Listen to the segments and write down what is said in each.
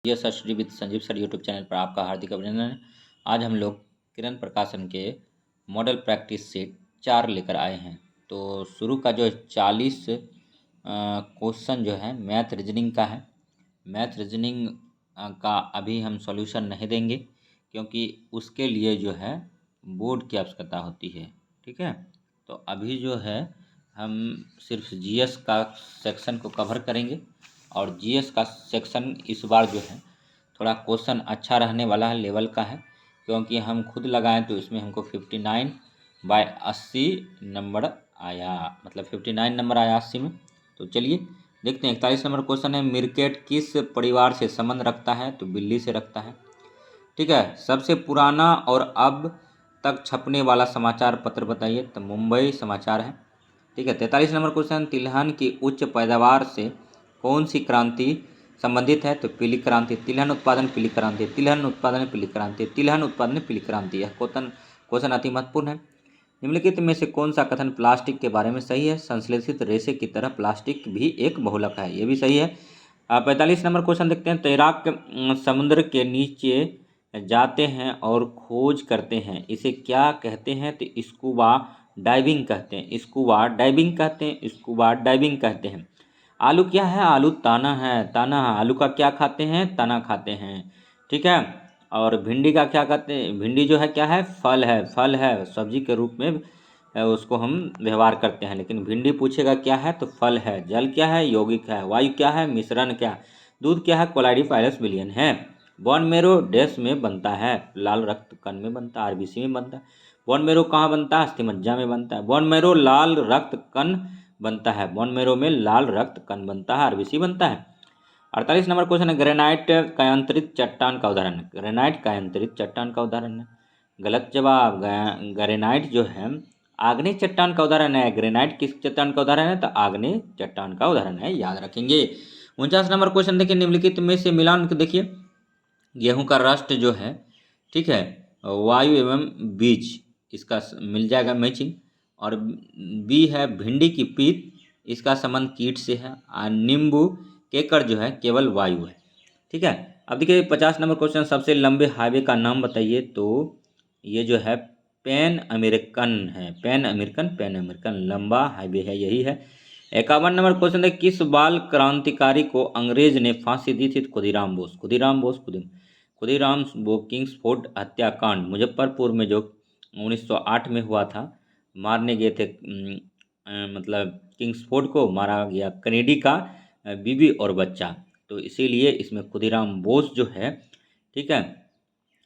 ये sir Shri with Sanjeev sir YouTube channel पर आपका हार्दिक अभिनंदन है। आज हम लोग किरण प्रकाशन के मॉडल प्रैक्टिस सेट 4 लेकर आए हैं। तो शुरू का जो 40 क्वेश्चन जो है मैथ रीजनिंग का है। मैथ रीजनिंग का अभी हम सॉल्यूशन नहीं देंगे क्योंकि उसके लिए जो है बोर्ड की आवश्यकता होती है। ठीक है, तो अभी जो है हम सिर्फ जीएस का सेक्शन को कवर करेंगे और जीएस का सेक्शन इस बार जो है थोड़ा क्वेश्चन अच्छा रहने वाला है, लेवल का है, क्योंकि हम खुद लगाएं तो इसमें हमको 59/80 नंबर आया, मतलब 59 नंबर आया 80 में। तो चलिए देखते हैं। 41 नंबर क्वेश्चन है, मिरकेट किस परिवार से संबंध रखता है? तो बिल्ली से रखता है। ठीक है, सबसे पुराना और अब तक छपने वाला समाचार पत्र बताइए? तो मुंबई समाचार है। ठीक है, 43 नंबर क्वेश्चन, तिलहन की उच्च पैदावार से कौन सी क्रांति संबंधित है? तो पीली क्रांति। तिलहन उत्पादन पीली क्रांति, तिलहन उत्पादन पीली क्रांति, तिलहन उत्पादन पीली क्रांति। यह क्वेश्चन अति महत्वपूर्ण है। निम्नलिखित में से कौन सा कथन प्लास्टिक के बारे में सही है? संश्लेषित रेशे की तरह प्लास्टिक भी एक बहुलक है। ये भी सही है। 45 नंबर क्वेश्चन देखते हैं, तैराक समुद्र के नीचे जाते हैं और खोज करते हैं, इसे क्या कहते हैं? तो स्कूबा डाइविंग कहते हैं, स्कूबा डाइविंग कहते हैं, स्कूबा डाइविंग कहते हैं। आलू क्या है? आलू ताना है, ताना। आलू का क्या खाते हैं? तना खाते हैं। ठीक है, और भिंडी का क्या कहते हैं? भिंडी जो है क्या है? फल है, फल है, सब्जी के रूप में उसको हम व्यवहार करते हैं। लेकिन भिंडी पूछेगा क्या है? तो फल है। जल क्या है? यौगिक है। वायु क्या है? मिश्रण। क्या? दूध क्या है? कोलाइडी पायलस विलियन है। बोन मेरो डैश में बनता है? लाल रक्त कण में बनता है, आरबीसी में बनता है। बोन मेरो कहाँ बनता है? अस्थिमज्जा में बनता है। बोन मेरो लाल रक्त कण बनता है, बोन मेरो में लाल रक्त कण बनता है, आरबीसी बनता है। 48 नंबर क्वेश्चन है, ग्रेनाइट कायांतरित चट्टान का उदाहरण है? ग्रेनाइट कायांतरित चट्टान का उदाहरण है। गलत जवाब। ग्रेनाइट जो है आग्नेय चट्टान का उदाहरण है। ग्रेनाइट किस चट्टान का उदाहरण है? तो आग्नेय चट्टान का उदाहरण है, याद रखेंगे। 49 नंबर क्वेश्चन देखिए, निम्नलिखित में से मिलान देखिए, गेहूं का राष्ट्र जो है, ठीक है, वायु एवं बीज, इसका मिल जाएगा मैचिंग। और बी है भिंडी की पीत, इसका संबंध कीट से है। और नींबू केकर जो है केवल वायु है। ठीक है, अब देखिए 50 नंबर क्वेश्चन, सबसे लंबे हाईवे का नाम बताइए? तो ये जो है पैन अमेरिकन है, पैन अमेरिकन लंबा हाईवे है, यही है। 51 नंबर क्वेश्चन है, किस बाल क्रांतिकारी को अंग्रेज ने फांसी दी थी? खुदीराम बोस। खुदीराम बोस किंग्सफोर्ड हत्याकांड मुजफ्फरपुर में जो 1908 में हुआ था, मारने गए थे, मतलब किंग्सफोर्ड को मारा गया, कनेडी का बीबी और बच्चा। तो इसीलिए इसमें खुदीराम बोस जो है, ठीक है,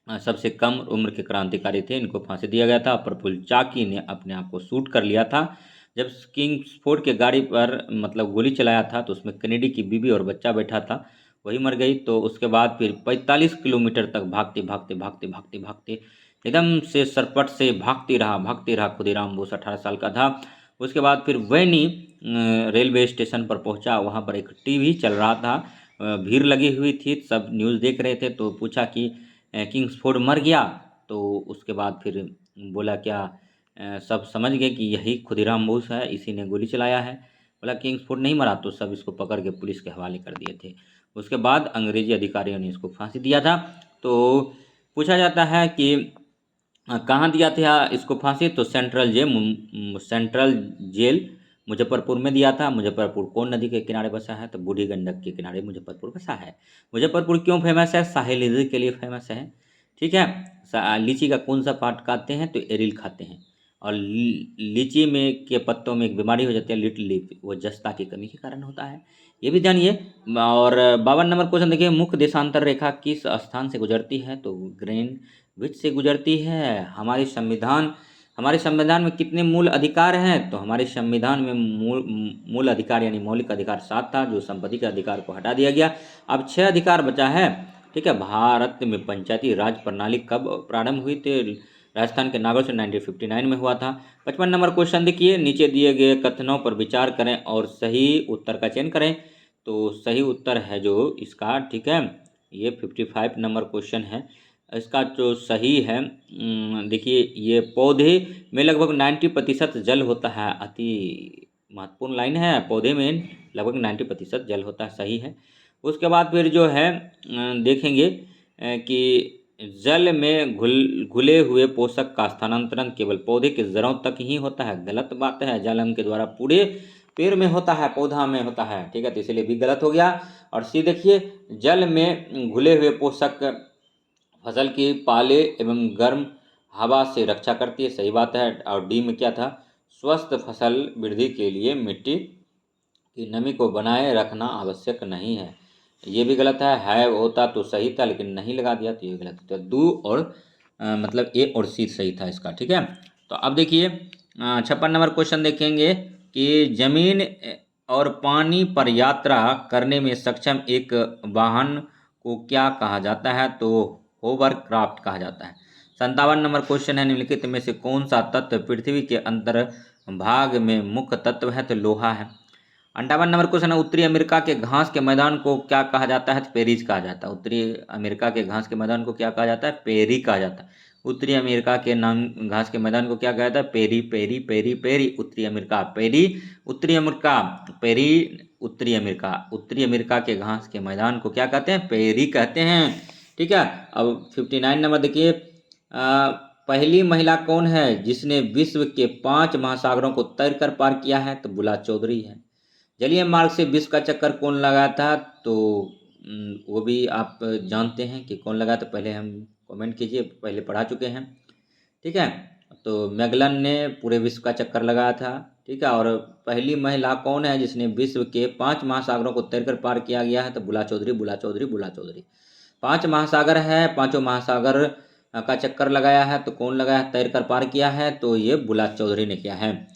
सबसे कम उम्र के क्रांतिकारी थे, इनको फांसी दिया गया था। प्रफुल्ल चाकी ने अपने आप को शूट कर लिया था जब किंग्सफोर्ड के गाड़ी पर मतलब गोली चलाया था, तो उसमें कनेडी की बीबी और बच्चा बैठा था, वही मर गई। तो उसके बाद फिर 45 किलोमीटर तक भागते भागते भागते भागते भागते एकदम से सरपट से भागते रहा खुदीराम बोस, 18 साल का था। उसके बाद फिर वैनी रेलवे स्टेशन पर पहुंचा, वहां पर एक टीवी चल रहा था, भीड़ लगी हुई थी, सब न्यूज़ देख रहे थे। तो पूछा कि किंग्सफोर्ड मर गया? तो उसके बाद फिर बोला क्या, सब समझ गए कि यही खुदीराम बोस है, इसी ने गोली चलाया है। बोला किंग्सफोर्ड नहीं मरा, तो सब इसको पकड़ के पुलिस के हवाले कर दिए थे। उसके बाद अंग्रेजी अधिकारियों ने इसको फांसी दिया था। तो पूछा जाता है कि कहाँ दिया था इसको फांसी? तो सेंट्रल जेल मुजफ्फरपुर में दिया था। मुजफ्फरपुर कौन नदी के किनारे बसा है? तो बूढ़ी गंडक के किनारे मुजफ्फरपुर बसा है। मुजफ्फरपुर क्यों फेमस है? शाही लीची के लिए फेमस है। ठीक है, लीची का कौन सा पार्ट खाते हैं? तो एरिल खाते हैं। और लीची में के पत्तों में एक बीमारी हो जाती है लिटिल लीफ, वो जस्ता की कमी के कारण होता है, ये भी जानिए। और 52 नंबर क्वेश्चन देखिए, मुख्य देशांतर रेखा किस स्थान से गुजरती है? तो ग्रीनविच से गुजरती है। हमारे संविधान में कितने मूल अधिकार हैं? तो हमारे संविधान में मूल अधिकार यानी मौलिक अधिकार 7 था, जो संपत्ति के अधिकार को हटा दिया गया। अब 6 अधिकार बचा है। ठीक है, भारत में पंचायती राज प्रणाली कब प्रारंभ हुई थी? राजस्थान के नागौर से 1959 में हुआ था। 55 नंबर क्वेश्चन देखिए, नीचे दिए गए कथनों पर विचार करें और सही उत्तर का चयन करें। तो सही उत्तर है जो इसका, ठीक है, ये 55 नंबर क्वेश्चन है। इसका जो सही है, देखिए, ये पौधे में लगभग 90% जल होता है, अति महत्वपूर्ण लाइन है, पौधे में लगभग 90% जल होता है, सही है। उसके बाद फिर जो है देखेंगे कि जल में घुले हुए पोषक का स्थानांतरण केवल पौधे के जड़ों तक ही होता है। गलत बात है, जलम के द्वारा पूरे पेड़ में होता है, पौधा में होता है, ठीक है, तो इसलिए भी गलत हो गया। और सी देखिए, जल में घुले हुए पोषक फसल की पाले एवं गर्म हवा से रक्षा करती है, सही बात है। और डी में क्या था, स्वस्थ फसल वृद्धि के लिए मिट्टी की नमी को बनाए रखना आवश्यक नहीं है, ये भी गलत है होता तो सही था लेकिन नहीं लगा दिया तो ये गलत था। दो और मतलब ए और सी सही था इसका, ठीक है। तो अब देखिए 56 नंबर क्वेश्चन देखेंगे कि जमीन और पानी पर यात्रा करने में सक्षम एक वाहन को क्या कहा जाता है, तो होवरक्राफ्ट कहा जाता है। 57 नंबर क्वेश्चन है, निम्नलिखित में से कौन सा तत्व पृथ्वी के अंतर भाग में मुख्य तत्व है, तो लोहा है। 58 नंबर क्वेश्चन है, उत्तरी अमेरिका के घास के मैदान को क्या कहा जाता है, तो पेरीज कहा जाता है। उत्तरी अमेरिका के घास के मैदान को क्या कहा जाता है, पेरी कहा जाता है। उत्तरी अमेरिका के नाम घास के मैदान को क्या कहा जाता है, पेरी पेरी पेरी पेरी। उत्तरी अमेरिका पेरी, उत्तरी अमेरिका पेरी, उत्तरी अमेरिका के घास के मैदान को क्या कहते हैं, पेरी कहते हैं, ठीक है। अब 59 नंबर देखिए, पहली महिला कौन है जिसने विश्व के 5 महासागरों को तैरकर पार किया है, तो बुला चौधरी है। जलीय मार्ग से विश्व का चक्कर कौन लगाया था, तो वो भी आप जानते हैं कि कौन लगाया था, पहले हम कमेंट कीजिए, पहले पढ़ा चुके हैं, ठीक है। तो मैगलन ने पूरे विश्व का चक्कर लगाया था, ठीक है। और पहली महिला कौन है जिसने विश्व के 5 महासागरों को तैरकर पार किया गया है, तो बुला चौधरी बुला चौधरी बुला चौधरी। 5 महासागर है, पांचों महासागर का चक्कर लगाया है, तो कौन लगाया है, तैरकर पार किया है, तो ये बुला चौधरी ने किया है।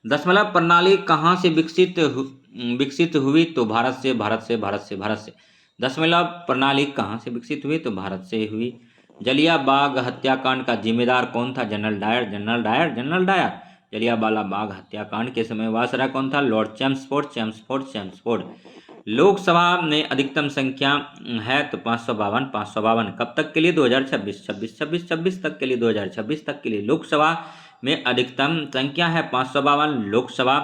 दशमलव प्रणाली कहाँ से विकसित हुई, तो भारत से भारत से भारत से भारत से। दशमलव प्रणाली कहाँ से विकसित हुई, तो भारत से हुई। जलियांवाला बाग हत्याकांड का जिम्मेदार कौन था, general Dyer general Dyer general Dyer. Jallianwala Bagh हत्याकांड के समय वायसराय कौन था, Lord Chelmsford Chelmsford Chelmsford. Lok Sabha में अधिकतम संख्या है, तो 552 552। कब तक के लिए, 2026 26 26 26 तक के लिए, 2026 तक के लिए लोकसभा में अधिकतम संख्या है 552। लोकसभा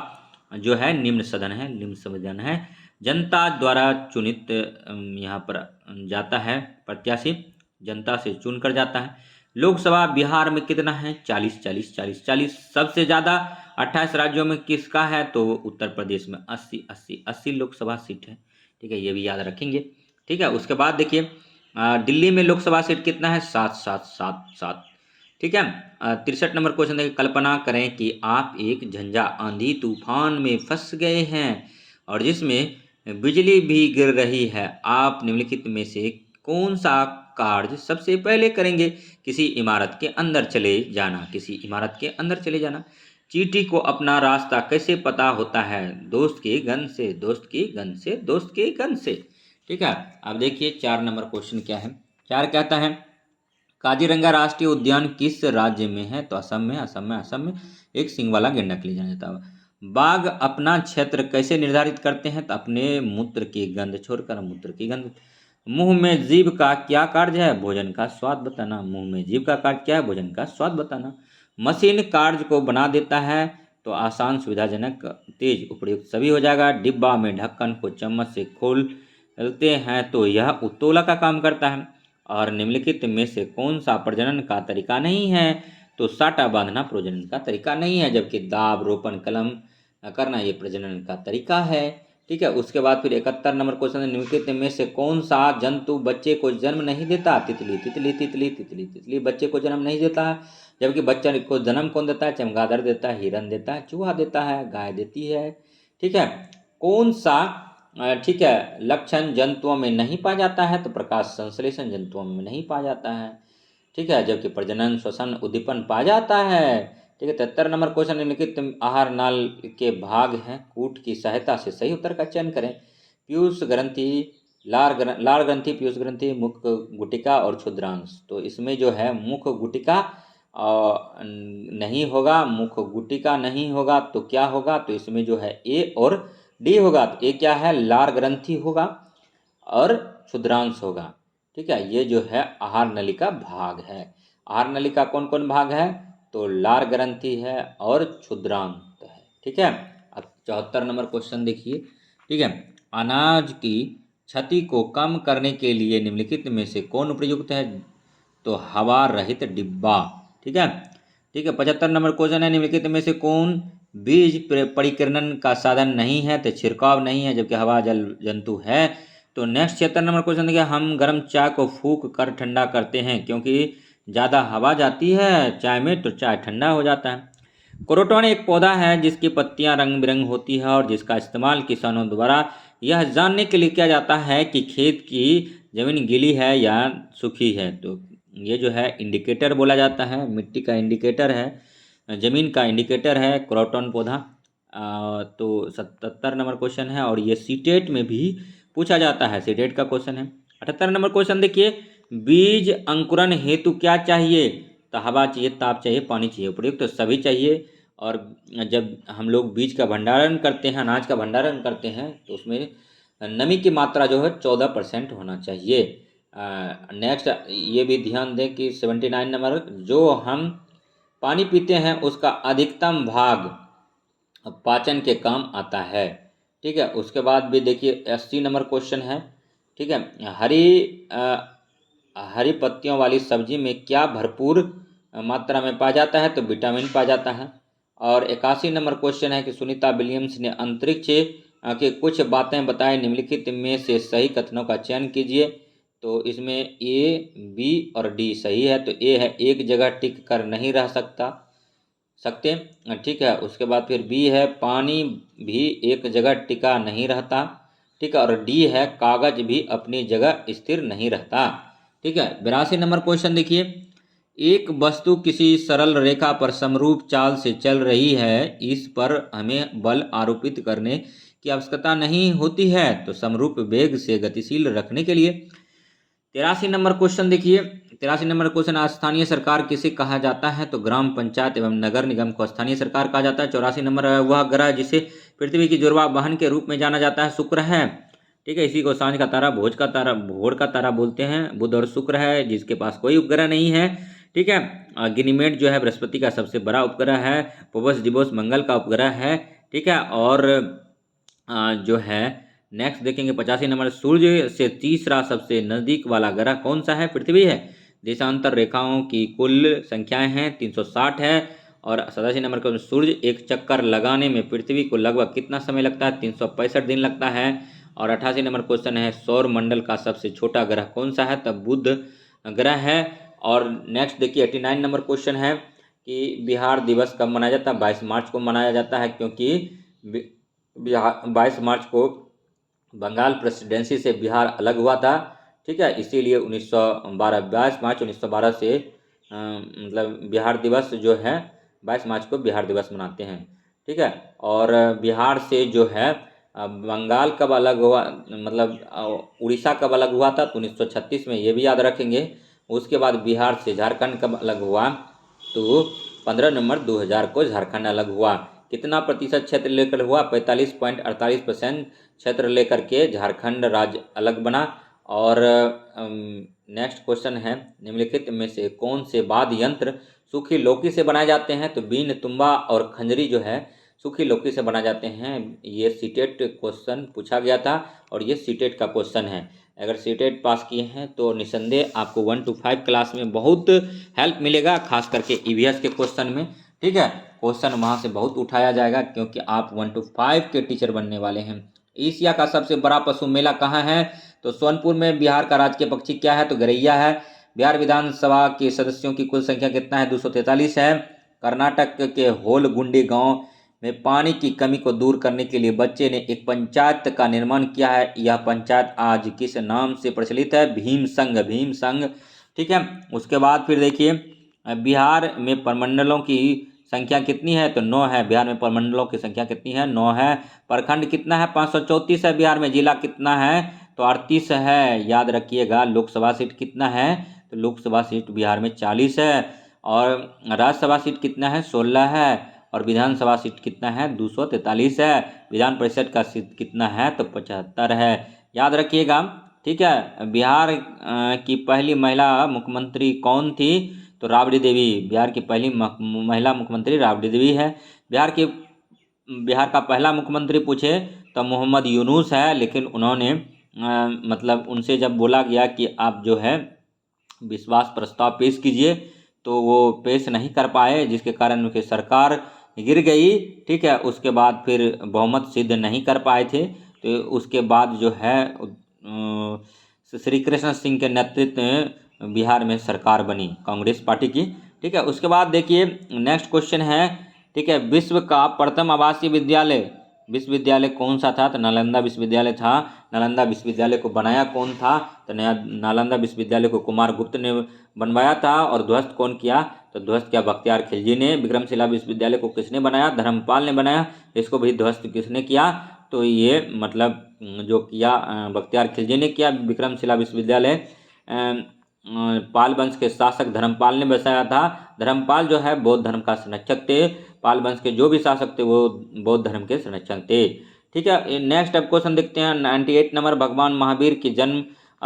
जो है निम्न सदन है, जनता द्वारा चुनित यहाँ पर जाता है, प्रत्याशी जनता से चुनकर जाता है। लोकसभा बिहार में कितना है, 40 40 40 40। सबसे ज़्यादा 28 राज्यों में किसका है, तो उत्तर प्रदेश में 80 80 80 लोकसभा सीट है, ठीक है, ये भी याद रखेंगे, ठीक है। उसके बाद देखिए दिल्ली में लोकसभा सीट कितना है, 7 7 7 7, ठीक है। 63 नंबर क्वेश्चन देखिए, कल्पना करें कि आप एक झंझा आंधी तूफान में फंस गए हैं और जिसमें बिजली भी गिर रही है, आप निम्नलिखित में से कौन सा कार्य सबसे पहले करेंगे, किसी इमारत के अंदर चले जाना, किसी इमारत के अंदर चले जाना। चींटी को अपना रास्ता कैसे पता होता है, दोस्त के गन से दोस्त की गन से दोस्त के गन से, ठीक है। अब देखिए 4 नंबर क्वेश्चन क्या है, 4 कहता है काजीरंगा राष्ट्रीय उद्यान किस राज्य में है, तो असम में असम में असम में। एक सींग वाला गेंडा के लिए जाना जाता है। बाघ अपना क्षेत्र कैसे निर्धारित करते हैं, तो अपने मूत्र की गंध छोड़कर, मूत्र की गंध। मुंह में जीभ का क्या कार्य है, भोजन का स्वाद बताना। मुंह में जीभ का कार्य क्या है, भोजन का स्वाद बताना। मशीन कार्य को बना देता है, तो आसान सुविधाजनक तेज उपयुक्त सभी हो जाएगा। डिब्बा में ढक्कन को चम्मच से खोलते हैं, तो यह उत्तोला का काम करता है। और निम्नलिखित में से कौन सा प्रजनन का तरीका नहीं है, तो साटा बांधना प्रजनन का तरीका नहीं है, जबकि दाब रोपण कलम करना ये प्रजनन का तरीका है, ठीक है। उसके बाद फिर 71 नंबर क्वेश्चन है, निम्नलिखित में से कौन सा जंतु बच्चे को जन्म नहीं देता, तितली तितली तितली तितली तितली बच्चे को जन्म नहीं देता है, जबकि बच्चे को जन्म कौन देता है, चमगादड़ देता है, हिरन देता है, चूहा देता है, गाय देती है, ठीक है। कौन सा ठीक है लक्षण जंतुओं में नहीं पाया जाता है, तो प्रकाश संश्लेषण जंतुओं में नहीं पाया जाता है, ठीक है, जबकि प्रजनन श्वसन उद्दीपन पाया जाता है, ठीक है। 73 नंबर क्वेश्चन, निम्नलिखित आहार नाल के भाग हैं, कूट की सहायता से सही उत्तर का चयन करें। पीयूष ग्रंथि, लार ग्रंथि, पीयूष ग्रंथि, मुख गुटिका और क्षुद्रांश। तो इसमें जो है मुख गुटिका नहीं होगा, मुख गुटिका नहीं होगा, तो क्या होगा, तो इसमें जो है ए और डी होगा। तो ए क्या है, लार ग्रंथि होगा और क्षुद्रांश होगा, ठीक है। ये जो है आहार नली का भाग है। आहार नली का कौन कौन भाग है, तो लार ग्रंथि है और क्षुद्रांत है, ठीक है। अब 74 नंबर क्वेश्चन देखिए, ठीक है। अनाज की क्षति को कम करने के लिए निम्नलिखित में से कौन उपयुक्त है? तो हवा रहित डिब्बा। ठीक है। 75 नंबर क्वेश्चन है, निम्नलिखित में से कौन बीज परिकीर्णन का साधन नहीं है? तो छिड़काव नहीं है, जबकि हवा जल जंतु है। तो नेक्स्ट 76 नंबर क्वेश्चन देखिए, हम गर्म चाय को फूंक कर ठंडा करते हैं क्योंकि ज़्यादा हवा जाती है चाय में तो चाय ठंडा हो जाता है। क्रोटन एक पौधा है जिसकी पत्तियां रंग बिरंग होती है और जिसका इस्तेमाल किसानों द्वारा यह जानने के लिए किया जाता है कि खेत की जमीन गीली है या सूखी है। तो ये जो है इंडिकेटर बोला जाता है, मिट्टी का इंडिकेटर है, जमीन का इंडिकेटर है क्रोटन पौधा। तो 77 नंबर क्वेश्चन है और ये सीटेट में भी पूछा जाता है, सीटेट का क्वेश्चन है। 78 नंबर क्वेश्चन देखिए, बीज अंकुरण हेतु क्या चाहिए? तो हवा चाहिए, ताप चाहिए, पानी चाहिए। उपयुक्त तो सभी चाहिए। और जब हम लोग बीज का भंडारण करते हैं, अनाज का भंडारण करते हैं, तो उसमें नमी की मात्रा जो है 14% होना चाहिए। नेक्स्ट ये भी ध्यान दें कि 79 नंबर, जो हम पानी पीते हैं उसका अधिकतम भाग पाचन के काम आता है। ठीक है। उसके बाद भी देखिए 80 नंबर क्वेश्चन है। ठीक है। हरी पत्तियों वाली सब्जी में क्या भरपूर मात्रा में पाया जाता है? तो विटामिन पाया जाता है। और 81 नंबर क्वेश्चन है कि सुनीता विलियम्स ने अंतरिक्ष के कुछ बातें बताएं, निम्नलिखित में से सही कथनों का चयन कीजिए। तो इसमें ए, बी और डी सही है। तो ए है, एक जगह टिक कर नहीं रह सकते। ठीक है। उसके बाद फिर बी है, पानी भी एक जगह टिका नहीं रहता। ठीक है। और डी है, कागज भी अपनी जगह स्थिर नहीं रहता। ठीक है। 82 नंबर क्वेश्चन देखिए, एक वस्तु किसी सरल रेखा पर समरूप चाल से चल रही है, इस पर हमें बल आरोपित करने की आवश्यकता नहीं होती है। तो समरूप वेग से गतिशील रखने के लिए। 83 नंबर क्वेश्चन देखिए, 83 नंबर क्वेश्चन, स्थानीय सरकार किसे कहा जाता है? तो ग्राम पंचायत एवं नगर निगम को स्थानीय सरकार कहा जाता है। 84 नंबर, वह ग्रह जिसे पृथ्वी की जुड़वा वाहन के रूप में जाना जाता है, शुक्र है। ठीक है। इसी को सांझ का तारा, भोज का तारा, भोर का तारा बोलते हैं। बुध और शुक्र है, जिसके पास कोई उपग्रह नहीं है। ठीक है। गिनीमेड जो है बृहस्पति का सबसे बड़ा उपग्रह है। फोबस डिबोस मंगल का उपग्रह है। ठीक है। और जो है नेक्स्ट देखेंगे 85 नंबर, सूर्य से तीसरा सबसे नजदीक वाला ग्रह कौन सा है? पृथ्वी है। देशांतर रेखाओं की कुल संख्याएं हैं 360 है। और 87 नंबर का, सूर्य एक चक्कर लगाने में पृथ्वी को लगभग कितना समय लगता है? 365 दिन लगता है। और 88 नंबर क्वेश्चन है, सौर मंडल का सबसे छोटा ग्रह कौन सा है? तब बुध ग्रह है। और नेक्स्ट देखिए 89 नंबर क्वेश्चन है कि बिहार दिवस कब मनाया जाता है? 22 मार्च को मनाया जाता है, क्योंकि बिहार 22 मार्च को बंगाल प्रेसिडेंसी से बिहार अलग हुआ था। ठीक है। इसीलिए 1912, 22 मार्च 1912 से मतलब बिहार दिवस जो है 22 मार्च को बिहार दिवस मनाते हैं। ठीक है। और बिहार से जो है बंगाल कब अलग हुआ, मतलब उड़ीसा कब अलग हुआ था? तो 1936 में, ये भी याद रखेंगे। उसके बाद बिहार से झारखंड कब अलग हुआ? तो 15 नवंबर 2000 को झारखंड अलग हुआ। कितना प्रतिशत क्षेत्र लेकर हुआ? 45.48% क्षेत्र लेकर के झारखंड राज्य अलग बना। और नेक्स्ट क्वेश्चन है, निम्नलिखित में से कौन से वाद्य यंत्र सूखी लौकी से बनाए जाते हैं? तो बीन, तुम्बा और खंजरी जो है सूखी लौकी से बनाए जाते हैं। ये सीटेट क्वेश्चन पूछा गया था और ये सीटेट का क्वेश्चन है। अगर सीटेट पास किए हैं तो निसंदेह आपको 1 to 5 क्लास में बहुत हेल्प मिलेगा, खास करके ईवीएस के क्वेश्चन में। ठीक है। क्वेश्चन वहाँ से बहुत उठाया जाएगा, क्योंकि आप 1 to 5 के टीचर बनने वाले हैं। एशिया का सबसे बड़ा पशु मेला कहाँ है? तो सोनपुर में। बिहार का राजकीय पक्षी क्या है? तो गरैया है। बिहार विधानसभा के सदस्यों की कुल संख्या कितना है? 243 है। कर्नाटक के होलगुंडी गांव में पानी की कमी को दूर करने के लिए बच्चे ने एक पंचायत का निर्माण किया है। यह पंचायत आज किस नाम से प्रचलित है? भीम संघ, भीम संघ। ठीक है। उसके बाद फिर देखिए, बिहार में प्रमंडलों की संख्या कितनी है? तो 9 है। बिहार में प्रमंडलों की संख्या कितनी है? 9 है। प्रखंड कितना है? 534 है बिहार में। जिला कितना है? तो 38 है। याद रखिएगा। लोकसभा सीट कितना है? तो लोकसभा सीट बिहार में 40 है। और राज्यसभा सीट कितना है? 16 है। और विधानसभा सीट कितना है? 243 है। विधान परिषद का सीट कितना है? तो 75 है। याद रखिएगा। ठीक है। बिहार की पहली महिला मुख्यमंत्री कौन थी? तो राबड़ी देवी। बिहार की पहली महिला मुख्यमंत्री राबड़ी देवी है। बिहार का पहला मुख्यमंत्री पूछे तो मोहम्मद यूनुस है, लेकिन उन्होंने मतलब उनसे जब बोला गया कि आप जो है विश्वास प्रस्ताव पेश कीजिए, तो वो पेश नहीं कर पाए, जिसके कारण उनकी सरकार गिर गई। ठीक है, उसके बाद फिर बहुमत सिद्ध नहीं कर पाए थे। तो उसके बाद जो है श्री कृष्ण सिंह के नेतृत्व में बिहार में सरकार बनी कांग्रेस पार्टी की। ठीक है, उसके बाद देखिए नेक्स्ट क्वेश्चन है। ठीक है, विश्व का प्रथम आवासीय विश्वविद्यालय कौन सा था? तो नालंदा विश्वविद्यालय था। नालंदा विश्वविद्यालय को बनाया कौन था? तो नालंदा विश्वविद्यालय को कुमार गुप्त ने बनवाया था। और ध्वस्त कौन किया? तो ध्वस्त किया बख्तियार खिलजी ने। विक्रमशिला विश्वविद्यालय को किसने बनाया? धर्मपाल ने बनाया। इसको भी ध्वस्त किसने किया? तो ये मतलब जो किया बख्तियार खिलजी ने किया। विक्रमशिला विश्वविद्यालय पाल वंश के शासक धर्मपाल ने बसाया था। धर्मपाल जो है बौद्ध धर्म का संरक्षक थे। पाल वंश के जो भी शासक थे वो बौद्ध धर्म के संरक्षक थे। ठीक है, नेक्स्ट अब क्वेश्चन देखते हैं 98 नंबर। भगवान महावीर की जन्म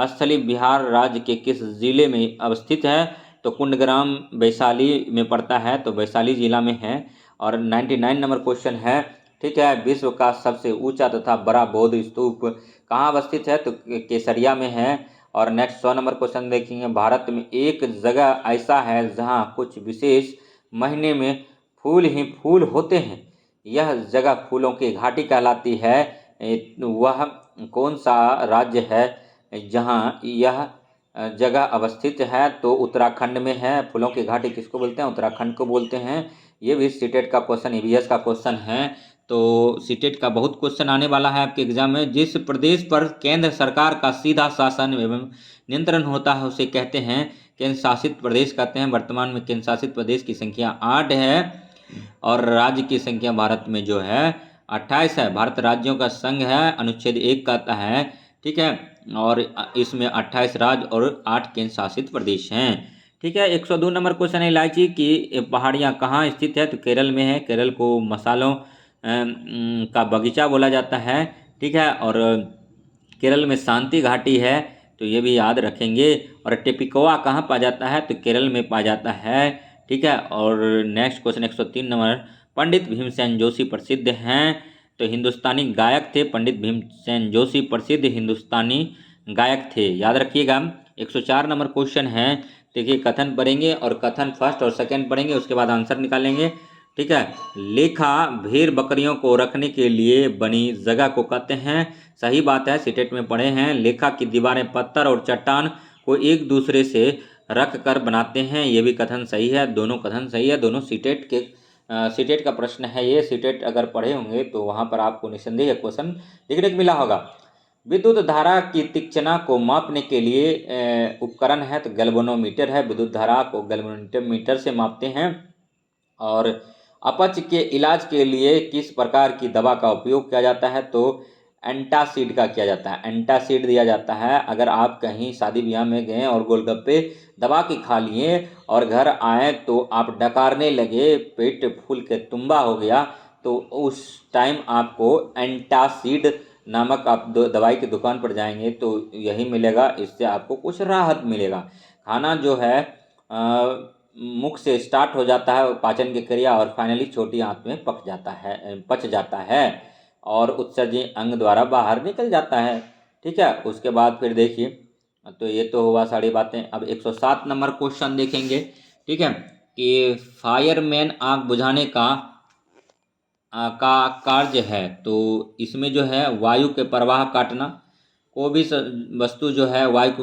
स्थली बिहार राज्य के किस जिले में अवस्थित है? तो कुंडग्राम वैशाली में पड़ता है, तो वैशाली जिला में है। और 99 नंबर क्वेश्चन है। ठीक है, विश्व का सबसे ऊंचा तथा बड़ा बौद्ध स्तूप कहाँ अवस्थित है? तो केसरिया में है। और नेक्स्ट 100 नंबर क्वेश्चन देखेंगे। भारत में एक जगह ऐसा है जहाँ कुछ विशेष महीने में फूल ही फूल होते हैं, यह जगह फूलों की घाटी कहलाती है। वह कौन सा राज्य है जहाँ यह जगह अवस्थित है? तो उत्तराखंड में है। फूलों की घाटी किसको बोलते हैं? उत्तराखंड को बोलते हैं। ये भी सीटेट का क्वेश्चन, ईवीएस का क्वेश्चन है। तो सीटेट का बहुत क्वेश्चन आने वाला है आपके एग्जाम में। जिस प्रदेश पर केंद्र सरकार का सीधा शासन एवं नियंत्रण होता है उसे कहते हैं केंद्र शासित प्रदेश कहते हैं। वर्तमान में केंद्र शासित प्रदेश की संख्या 8 है और राज्य की संख्या भारत में जो है 28 है। भारत राज्यों का संघ है, अनुच्छेद 1 कहता है। ठीक है, और इसमें 28 राज्य और 8 केंद्र शासित प्रदेश हैं। ठीक है, 102 नंबर क्वेश्चन है। इलायची की पहाड़ियाँ कहाँ स्थित है? तो केरल में है। केरल को मसालों का बगीचा बोला जाता है। ठीक है, और केरल में शांति घाटी है, तो ये भी याद रखेंगे। और टेपिकोआ कहाँ पाया जाता है? तो केरल में पाया जाता है। ठीक है, और next question 103 number. Pandit Bhimsen Joshi प्रसिद्ध हैं, तो हिंदुस्तानी गायक थे। पंडित भीमसेन जोशी प्रसिद्ध हिंदुस्तानी गायक थे, याद रखिएगा। 104 नंबर क्वेश्चन है। देखिए कथन पढ़ेंगे और कथन फर्स्ट और सेकंड पढ़ेंगे, उसके बाद आंसर निकालेंगे। ठीक है, लेखा भेड़ बकरियों को रखने के लिए बनी जगह को कहते हैं। सही बात है, सीटेट में पढ़े हैं। लेखा की दीवारें पत्थर और चट्टान को एक दूसरे से रख कर बनाते हैं, ये भी कथन सही है। दोनों कथन सही है, दोनों सीटेट का प्रश्न है ये। सीटेट अगर पढ़े होंगे तो वहाँ पर आपको निसंदेह क्वेश्चन देखने को मिला होगा। विद्युत धारा की तीक्ष्णता को मापने के लिए उपकरण है, तो गैल्वेनोमीटर है। विद्युत धारा को गैल्वेनोमीटर से मापते हैं। और अपच के इलाज के लिए किस प्रकार की दवा का उपयोग किया जाता है? तो एंटासिड का किया जाता है। एंटासिड दिया जाता है। अगर आप कहीं शादी ब्याह में गए और गोलगप्पे दबा के खा लिए और घर आए तो आप डकारने लगे, पेट फूल के तुम्बा हो गया, तो उस टाइम आपको एंटासिड नामक आप दवाई की दुकान पर जाएंगे तो यही मिलेगा। इससे आपको कुछ राहत मिलेगा। खाना जो है मुख से स्टार्ट हो जाता है पाचन की क्रिया और फाइनली छोटी आंत में पच जाता है और उत्सर्जी अंग द्वारा बाहर निकल जाता है। ठीक है, उसके बाद फिर देखिए, तो ये तो हुआ सारी बातें। अब 107 नंबर क्वेश्चन देखेंगे। ठीक है, कि फायरमैन आग बुझाने का कार्य है, तो इसमें जो है वायु के प्रवाह काटना। कोई भी वस्तु जो है वायु की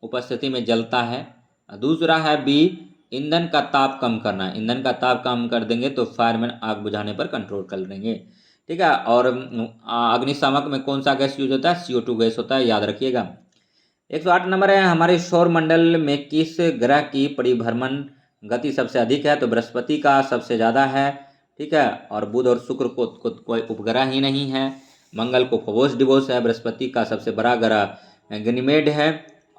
उपस्थिति में जलता है। दूसरा है बी, ईंधन का ताप कम करना। ईंधन का ताप कम कर देंगे तो फायरमैन आग बुझाने पर कंट्रोल कर देंगे। ठीक है, और अग्निशामक में कौन सा गैस यूज होता है? CO2 गैस होता है, याद रखिएगा। 108 नंबर है। हमारे सौर मंडल में किस ग्रह की परिभ्रमण गति सबसे अधिक है? तो बृहस्पति का सबसे ज़्यादा है। ठीक है, और बुध और शुक्र को कोई उपग्रह ही नहीं है। मंगल को फोबोस डिबोस है। बृहस्पति का सबसे बड़ा ग्रह गनीमेड है।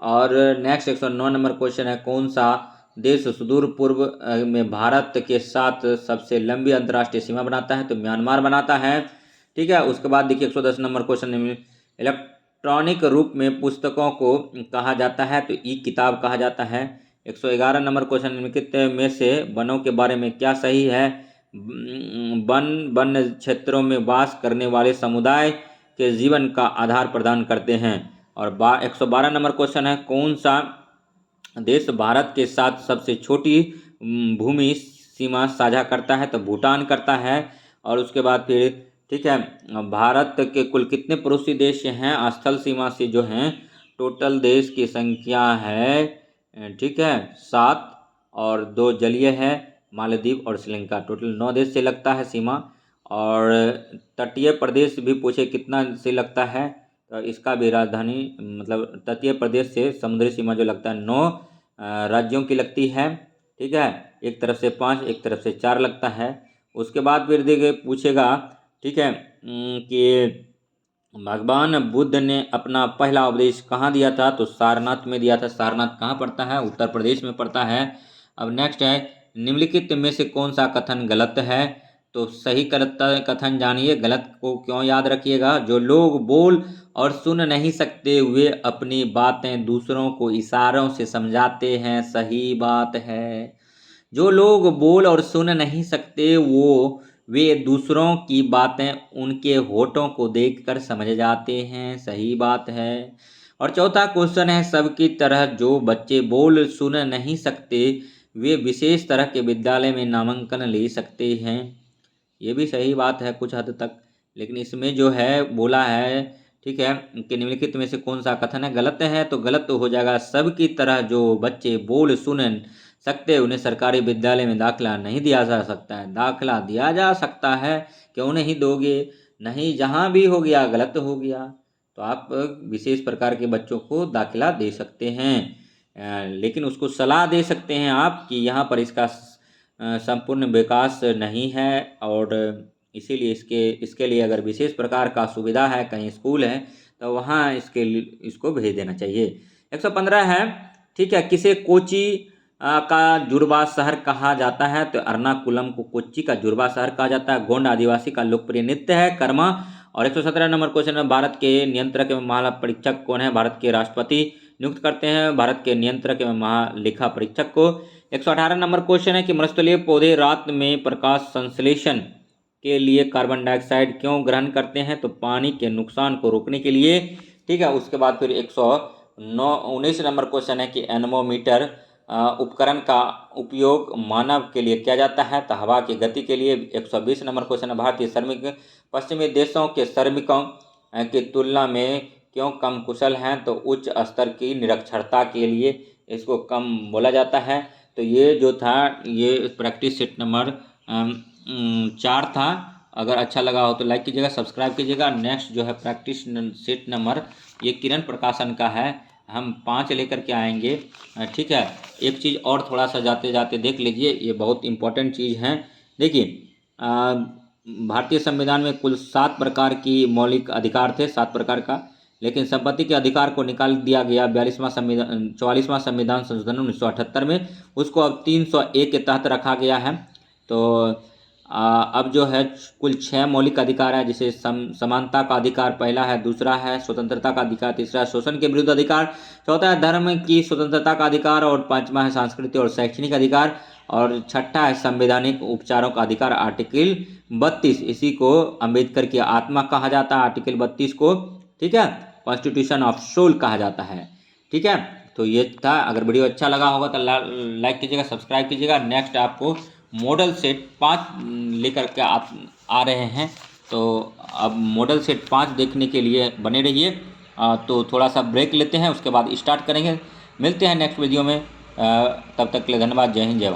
और नेक्स्ट 109 नंबर क्वेश्चन है। कौन सा देश सुदूर पूर्व में भारत के साथ सबसे लंबी अंतर्राष्ट्रीय सीमा बनाता है? तो म्यांमार बनाता है। ठीक है, उसके बाद देखिए 110 नंबर क्वेश्चन। इलेक्ट्रॉनिक रूप में पुस्तकों को कहा जाता है? तो ई किताब कहा जाता है। 111 नंबर क्वेश्चन। निम्नलिखित में से वनों के बारे में क्या सही है? वन क्षेत्रों में वास करने वाले समुदाय के जीवन का आधार प्रदान करते हैं। और 112 नंबर क्वेश्चन है, कौन सा देश भारत के साथ सबसे छोटी भूमि सीमा साझा करता है? तो भूटान करता है। और उसके बाद फिर ठीक है, भारत के कुल कितने पड़ोसी देश हैं स्थल सीमा से जो हैं? टोटल देश की संख्या है ठीक है 7, और 2 जलीय है, मालदीव और श्रीलंका। टोटल 9 देश से लगता है सीमा। और तटीय प्रदेश भी पूछे कितना से लगता है, तो इसका भी राजधानी मतलब तटीय प्रदेश से समुद्री सीमा जो लगता है 9 राज्यों की लगती है ठीक है। एक तरफ से 5, एक तरफ से 4 लगता है। उसके बाद फिर देखिए पूछेगा ठीक है कि भगवान बुद्ध ने अपना पहला उपदेश कहाँ दिया था? तो सारनाथ में दिया था। सारनाथ कहाँ पड़ता है? उत्तर प्रदेश में पड़ता है। अब नेक्स्ट है, निम्नलिखित में से कौन सा कथन गलत है? तो सही कथन जानिए, गलत को क्यों याद रखिएगा। जो लोग बोल और सुन नहीं सकते वे अपनी बातें दूसरों को इशारों से समझाते हैं, सही बात है। जो लोग बोल और सुन नहीं सकते वे दूसरों की बातें उनके होठों को देखकर समझ जाते हैं, सही बात है। और चौथा क्वेश्चन है, सबकी तरह जो बच्चे बोल सुन नहीं सकते वे विशेष तरह के विद्यालय में नामांकन ले सकते हैं। ये भी सही बात है कुछ हद तक, लेकिन इसमें जो है बोला है ठीक है कि निम्नलिखित में से कौन सा कथन है गलत है? तो गलत तो हो जाएगा, सबकी तरह जो बच्चे बोल सुन सकते उन्हें सरकारी विद्यालय में दाखिला नहीं दिया जा सकता है। दाखिला दिया जा सकता है, क्यों नहीं दोगे? नहीं, जहाँ भी हो गया गलत हो गया, तो आप विशेष प्रकार के बच्चों को दाखिला दे सकते हैं, लेकिन उसको सलाह दे सकते हैं आप कि यहाँ पर इसका संपूर्ण विकास नहीं है, और इसीलिए इसके लिए अगर विशेष प्रकार का सुविधा है, कहीं स्कूल है, तो वहाँ इसको भेज देना चाहिए। 115 है ठीक है, किसे कोची का जुड़वा शहर कहा जाता है? तो एर्नाकुलम को कोच्चि का जुड़वा शहर कहा जाता है। गोंड आदिवासी का लोकप्रिय नृत्य है कर्मा। और 117 नंबर क्वेश्चन है, भारत के नियंत्रक एवं महापरीक्षक कौन है? भारत के राष्ट्रपति नियुक्त करते हैं भारत के नियंत्रक एवं महालेखा परीक्षक को। 118 नंबर क्वेश्चन है कि मरुस्थलीय पौधे रात में प्रकाश संश्लेषण के लिए कार्बन डाइऑक्साइड क्यों ग्रहण करते हैं? तो पानी के नुकसान को रोकने के लिए ठीक है। उसके बाद फिर 119 नंबर क्वेश्चन है कि एनेमोमीटर उपकरण का उपयोग मानव के लिए किया जाता है? तो हवा की गति के लिए। 120 नंबर क्वेश्चन है, भारतीय श्रमिक पश्चिमी देशों के श्रमिकों की तुलना में क्यों कम कुशल हैं? तो उच्च स्तर की निरक्षरता के लिए इसको कम बोला जाता है। तो ये जो था ये प्रैक्टिस सेट नंबर 4 था। अगर अच्छा लगा हो तो लाइक कीजिएगा, सब्सक्राइब कीजिएगा। नेक्स्ट जो है प्रैक्टिस सेट नंबर ये किरण प्रकाशन का है, हम 5 लेकर के आएंगे ठीक है। एक चीज़ और थोड़ा सा जाते जाते देख लीजिए, ये बहुत इंपॉर्टेंट चीज़ है। देखिए भारतीय संविधान में कुल 7 प्रकार की मौलिक अधिकार थे, 7 प्रकार का, लेकिन संपत्ति के अधिकार को निकाल दिया गया 44वां संविधान संशोधन 1978 में। उसको अब 301 के तहत रखा गया है। तो अब जो है कुल 6 मौलिक अधिकार हैं, जिसे समानता का अधिकार पहला है, दूसरा है स्वतंत्रता का अधिकार, तीसरा है शोषण के विरुद्ध अधिकार, चौथा है धर्म की स्वतंत्रता का अधिकार, और 5वां है सांस्कृतिक और शैक्षणिक अधिकार, और छठा है संवैधानिक उपचारों का अधिकार आर्टिकल 32। इसी को अम्बेडकर की आत्मा कहा जाता है, आर्टिकल 32 को ठीक है कॉन्स्टिट्यूशन ऑफ सोल कहा जाता है ठीक है। तो ये था, अगर वीडियो अच्छा लगा होगा तो लाइक कीजिएगा, सब्सक्राइब कीजिएगा। नेक्स्ट आपको मॉडल सेट 5 लेकर के आ रहे हैं, तो अब मॉडल सेट 5 देखने के लिए बने रहिए। तो थोड़ा सा ब्रेक लेते हैं, उसके बाद स्टार्ट करेंगे। मिलते हैं नेक्स्ट वीडियो में, तब तक के लिए धन्यवाद। जय हिंद, जय भारत।